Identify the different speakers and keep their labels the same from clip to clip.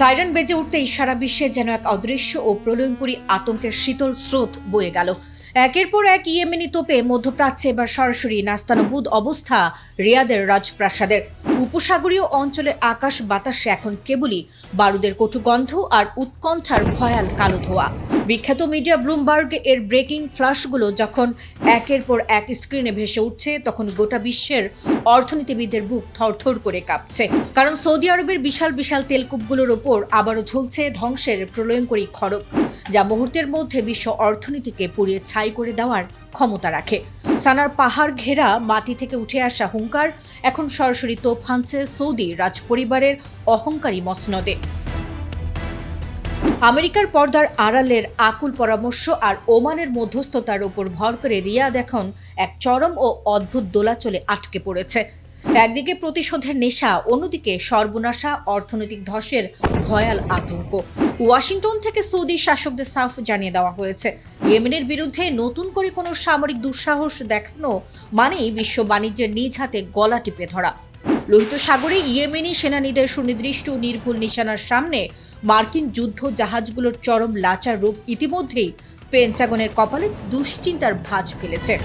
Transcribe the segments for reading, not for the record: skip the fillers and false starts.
Speaker 1: Siren বেজে উঠতেই সারা বিশ্বে যেন এক অদৃশ্য ও প্রলয়ঙ্করী আতঙ্কের শীতল স্রোত বয়ে গেল। একের পর এক ইয়েমেনি তোপে মধ্যপ্রাচ্যে এবার সরাসরি নাস্তানুবুদ অবস্থা রিয়াদের রাজপ্রাসাদের। উপসাগরীয় অঞ্চলের আকাশ বাতাসে এখন কেবলই বারুদের কটু গন্ধ আর উৎকণ্ঠার ভয়াল কালো ধোঁয়া। বিখ্যাত মিডিয়া ব্লুমবার্গ এর ব্রেকিং ফ্ল্যাশগুলো যখন একের পর এক স্ক্রিনে ভেসে উঠছে, তখন গোটা বিশ্বের অর্থনীতিবিদদের বুক থরথর করে কাঁপছে। কারণ সৌদি আরবের বিশাল বিশাল তেলকূপগুলোর ওপর আবারও ঝুলছে ধ্বংসের প্রলয়ঙ্করী খড়গ, যা মুহূর্তের মধ্যে বিশ্ব অর্থনীতিকে পুড়িয়ে ছাই করে দেওয়ার ক্ষমতা রাখে। সানার পাহাড় ঘেরা মাটি থেকে উঠে আসা হুঙ্কার এখন সরাসরি তোপ হানছে সৌদি রাজপরিবারের অহংকারী মসনদে। আমেরিকার পর্দার আড়ালের আকুল পরামর্শ আর ওমানের মধ্যস্থতার উপর ভর করে রিয়াদ এখন এক চরম ও অদ্ভুত দোলাচলে আটকে পড়েছে। একদিকে প্রতিশোধের নেশা, অন্যদিকে সর্বনাশা, অর্থনৈতিক ধসের ভয়াল আতঙ্ক। ওয়াশিংটন থেকে সৌদি শাসকদের সাফ জানিয়ে দেওয়া হয়েছে, ইয়েমেনের বিরুদ্ধে নতুন করে কোনো সামরিক দুঃসাহস দেখানো মানেই বিশ্ব বাণিজ্যের নিজ হাতে গলা টিপে ধরা। লোহিত সাগরে ইয়েমেনি সেনানীদের সুনির্দিষ্ট নির্ভুল নিশানার সামনে মার্কিন যুদ্ধ জাহাজগুলোর চরম লাচার রূপ ইতিমধ্যেই পেন্টাগনের কপালে দুশ্চিন্তার ভাঁজ ফেলেছে।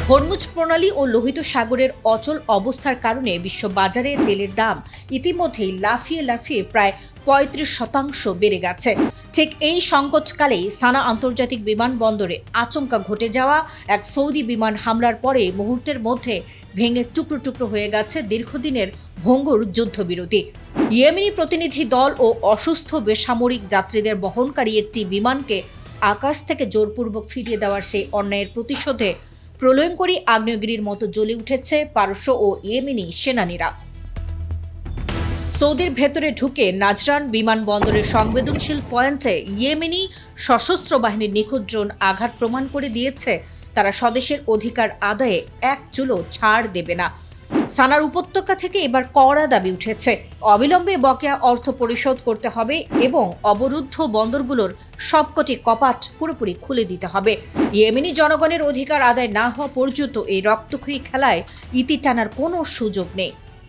Speaker 1: হরমুজ প্রণালী ও লোহিত সাগরের অচল অবস্থার কারণে বিশ্ব বাজারে তেলের দাম ইতিমধ্যেই লাফিয়ে লাফিয়ে প্রায় ৩৫% বেড়ে গেছে। ঠিক এই সংকটকালেই সানা আন্তর্জাতিক বিমানবন্দরে আচমকা ঘটে যাওয়া এক সৌদি বিমান হামলার পরে মুহূর্তের মধ্যে ভেঙে টুকরো টুকরো হয়ে গেছে দীর্ঘদিনের ভঙ্গুর যুদ্ধবিরতি। ইয়েমেনি প্রতিনিধি দল ও অসুস্থ বেসামরিক যাত্রীদের বহনকারী একটি বিমানকে আকাশ থেকে জোরপূর্বক ফিরিয়ে দেওয়ার সেই অন্যায়ের প্রতিশোধে প্রলয়ঙ্করী আগ্নেয়গিরির মতো জ্বলে উঠেছে পারস্য ও ইয়েমেনি সেনানীরা। সৌদির ভেতরে ঢুকে নাজরান বিমানবন্দরের সংবেদনশীল পয়েন্টে ইয়েমেনি সশস্ত্র বাহিনীর নিখুঁত ড্রোন আঘাত প্রমাণ করে দিয়েছে তারা স্বদেশের অধিকার আদায়ে এক চুলও ছাড় দেবে না। সানার উপত্যকা থেকে এবার কড়া দাবি উঠেছে, অবিলম্বে বকেয়া অর্থ পরিশোধ করতে হবে এবং অবরুদ্ধ বন্দরগুলোর সবকটি কপাট পুরোপুরি খুলে দিতে হবে। ইয়েমেনি জনগণের অধিকার আদায় না হওয়া পর্যন্ত এই রক্তক্ষয়ী খেলায় ইতি টানার কোনো সুযোগ নেই।